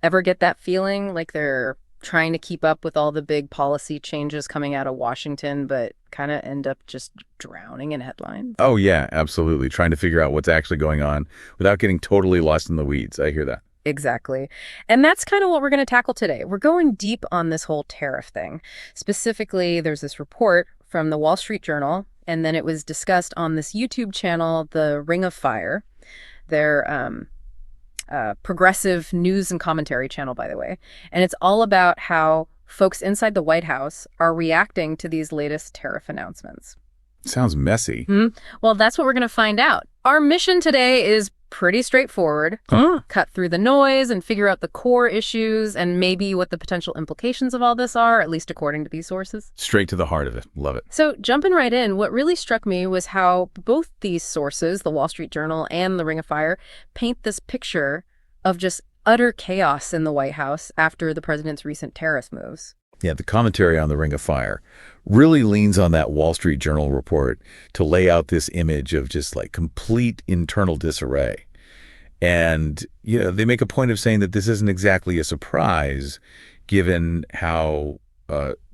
Ever get that feeling like they're trying to keep up with all the big policy changes coming out of Washington, but kind of end up just drowning in headlines? Oh, yeah, absolutely. Trying to figure out what's actually going on without getting totally lost in the weeds. I hear that. Exactly. And that's kind of what we're going to tackle today. We're going deep on this whole tariff thing. Specifically, there's this report from the Wall Street Journal, and then it was discussed on this YouTube channel, the Ring of Fire. Their progressive news and commentary channel, by the way. And it's all about how folks inside the White House are reacting to these latest tariff announcements. Sounds messy. Well, that's what we're going to find out. Our mission today is pretty straightforward. Cut through the noise and figure out the core issues and maybe what the potential implications of all this are, at least according to these sources. Straight to the heart of it. Love it. So jumping right in, what really struck me was how both these sources, the Wall Street Journal and the Ring of Fire, paint this picture of just utter chaos in the White House after the president's recent tariff moves. Yeah, the commentary on the Ring of Fire really leans on that Wall Street Journal report to lay out this image of just like complete internal disarray. And, they make a point of saying that this isn't exactly a surprise, given how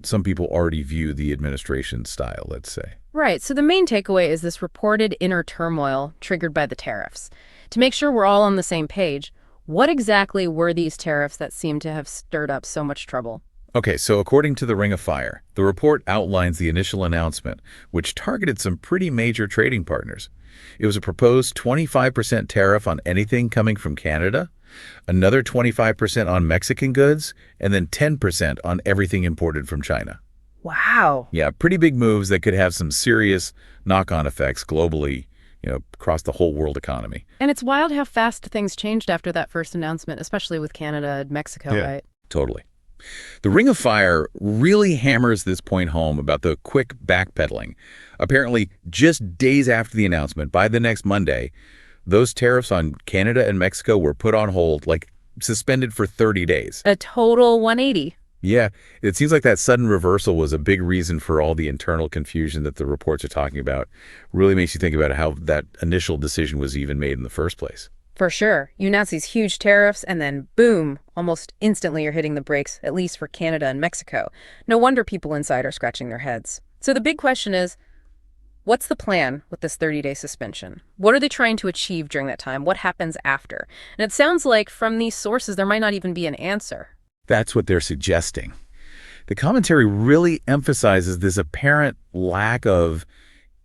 some people already view the administration style, let's say. Right. So the main takeaway is this reported inner turmoil triggered by the tariffs. To make sure we're all on the same page, what exactly were these tariffs that seem to have stirred up so much trouble? Okay, so according to the Ring of Fire, the report outlines the initial announcement, which targeted some pretty major trading partners. It was a proposed 25% tariff on anything coming from Canada, another 25% on Mexican goods, and then 10% on everything imported from China. Wow. Yeah, pretty big moves that could have some serious knock-on effects globally, across the whole world economy. And it's wild how fast things changed after that first announcement, especially with Canada and Mexico, right? Totally. The Ring of Fire really hammers this point home about the quick backpedaling. Apparently, just days after the announcement, by the next Monday, those tariffs on Canada and Mexico were put on hold, like suspended for 30 days. A total 180. Yeah, it seems like that sudden reversal was a big reason for all the internal confusion that the reports are talking about. Really makes you think about how that initial decision was even made in the first place. For sure. You announce these huge tariffs and then boom, almost instantly you're hitting the brakes, at least for Canada and Mexico. No wonder people inside are scratching their heads. So the big question is, what's the plan with this 30-day suspension? What are they trying to achieve during that time? What happens after? And it sounds like from these sources, there might not even be an answer. That's what they're suggesting. The commentary really emphasizes this apparent lack of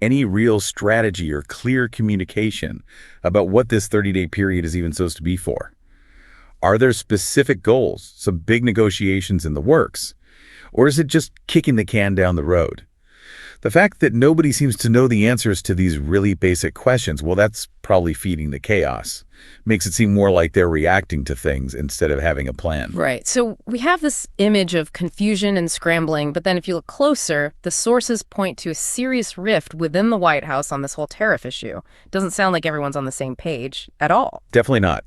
any real strategy or clear communication about what this 30-day period is even supposed to be for. Are there specific goals, some big negotiations in the works? Or is it just kicking the can down the road? The fact that nobody seems to know the answers to these really basic questions, well, that's probably feeding the chaos. Makes it seem more like they're reacting to things instead of having a plan. Right. So we have this image of confusion and scrambling, but then if you look closer, the sources point to a serious rift within the White House on this whole tariff issue. It doesn't sound like everyone's on the same page at all. Definitely not.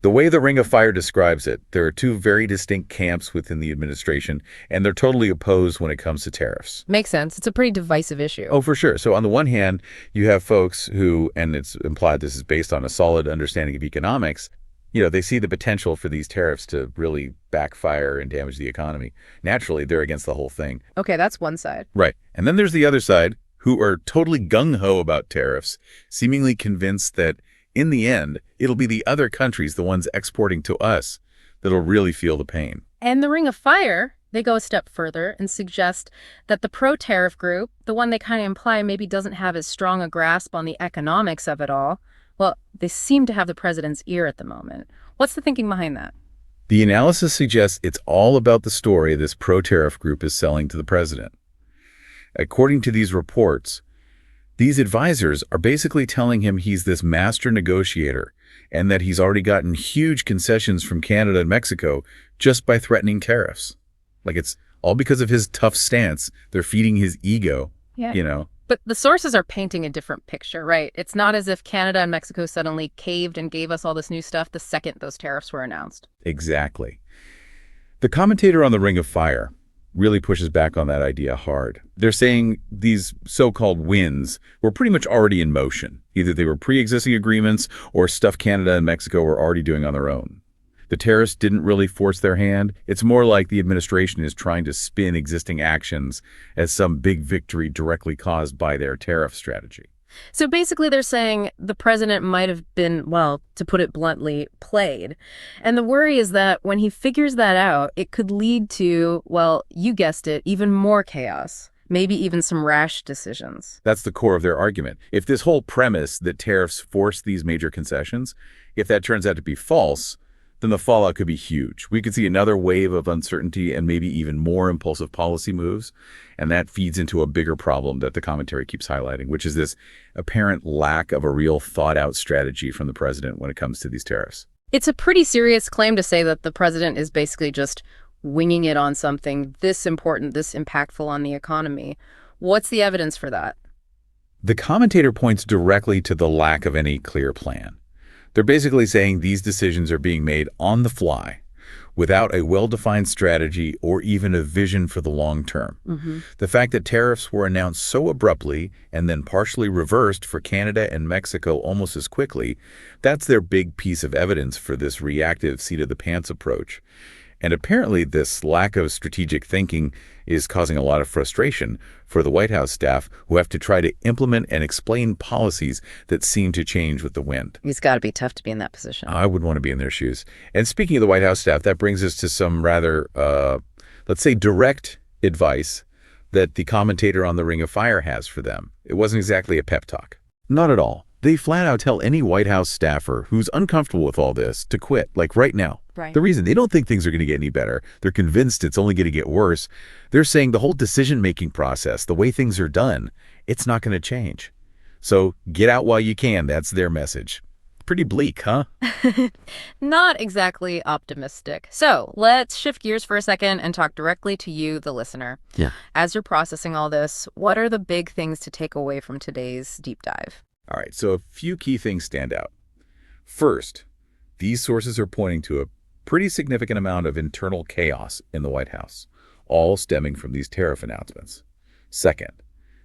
The way the Ring of Fire describes it, there are two very distinct camps within the administration, and they're totally opposed when it comes to tariffs. Makes sense. It's a pretty divisive issue. Oh, for sure. So on the one hand, you have folks who, and it's implied this is based on a solid understanding of economics, they see the potential for these tariffs to really backfire and damage the economy. Naturally, they're against the whole thing. Okay, that's one side. Right. And then there's the other side, who are totally gung-ho about tariffs, seemingly convinced that in the end, it'll be the other countries, the ones exporting to us, that'll really feel the pain. And the Ring of Fire, they go a step further and suggest that the pro-tariff group, the one they kind of imply maybe doesn't have as strong a grasp on the economics of it all, well, they seem to have the president's ear at the moment. What's the thinking behind that? The analysis suggests it's all about the story this pro-tariff group is selling to the president. According to these reports, these advisors are basically telling him he's this master negotiator and that he's already gotten huge concessions from Canada and Mexico just by threatening tariffs. Like it's all because of his tough stance. They're feeding his ego, But the sources are painting a different picture, right? It's not as if Canada and Mexico suddenly caved and gave us all this new stuff the second those tariffs were announced. Exactly. The commentator on the Ring of Fire really pushes back on that idea hard. They're saying these so-called wins were pretty much already in motion. Either they were pre-existing agreements or stuff Canada and Mexico were already doing on their own. The tariffs didn't really force their hand. It's more like the administration is trying to spin existing actions as some big victory directly caused by their tariff strategy. So basically, they're saying the president might have been, well, to put it bluntly, played. And the worry is that when he figures that out, it could lead to, well, you guessed it, even more chaos. Maybe even some rash decisions. That's the core of their argument. If this whole premise that tariffs force these major concessions, if that turns out to be false, then the fallout could be huge. We could see another wave of uncertainty and maybe even more impulsive policy moves. And that feeds into a bigger problem that the commentary keeps highlighting, which is this apparent lack of a real thought-out strategy from the president when it comes to these tariffs. It's a pretty serious claim to say that the president is basically just winging it on something this important, this impactful on the economy. What's the evidence for that? The commentator points directly to the lack of any clear plan. They're basically saying these decisions are being made on the fly, without a well-defined strategy or even a vision for the long term. The fact that tariffs were announced so abruptly and then partially reversed for Canada and Mexico almost as quickly, that's their big piece of evidence for this reactive seat-of-the-pants approach. And apparently this lack of strategic thinking is causing a lot of frustration for the White House staff who have to try to implement and explain policies that seem to change with the wind. It's got to be tough to be in that position. I would want to be in their shoes. And speaking of the White House staff, that brings us to some rather, let's say, direct advice that the commentator on the Ring of Fire has for them. It wasn't exactly a pep talk. Not at all. They flat out tell any White House staffer who's uncomfortable with all this to quit, like right now. Right. The reason they don't think things are going to get any better, they're convinced it's only going to get worse. They're saying the whole decision-making process, the way things are done, it's not going to change. So get out while you can. That's their message. Pretty bleak, huh? Not exactly optimistic. So let's shift gears for a second and talk directly to you, the listener. Yeah. As you're processing all this, what are the big things to take away from today's deep dive? All right, so a few key things stand out. First, these sources are pointing to a pretty significant amount of internal chaos in the White House, all stemming from these tariff announcements. Second,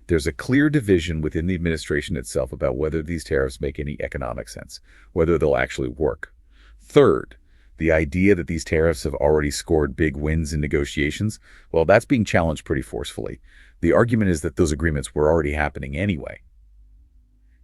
there's a clear division within the administration itself about whether these tariffs make any economic sense, whether they'll actually work. Third, the idea that these tariffs have already scored big wins in negotiations, well, that's being challenged pretty forcefully. The argument is that those agreements were already happening anyway.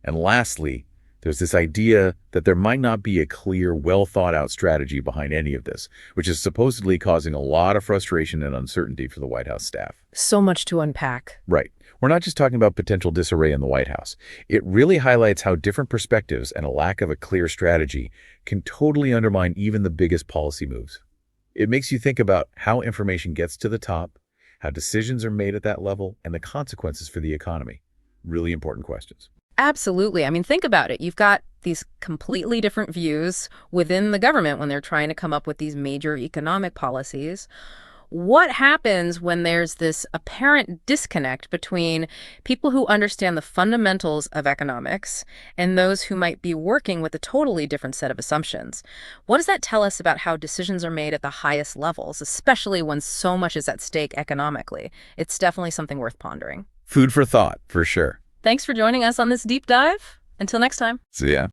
And lastly, there's this idea that there might not be a clear, well-thought-out strategy behind any of this, which is supposedly causing a lot of frustration and uncertainty for the White House staff. So much to unpack. Right. We're not just talking about potential disarray in the White House. It really highlights how different perspectives and a lack of a clear strategy can totally undermine even the biggest policy moves. It makes you think about how information gets to the top, how decisions are made at that level, and the consequences for the economy. Really important questions. Absolutely. I mean, think about it. You've got these completely different views within the government when they're trying to come up with these major economic policies. What happens when there's this apparent disconnect between people who understand the fundamentals of economics and those who might be working with a totally different set of assumptions? What does that tell us about how decisions are made at the highest levels, especially when so much is at stake economically? It's definitely something worth pondering. Food for thought, for sure. Thanks for joining us on this deep dive. Until next time. See ya.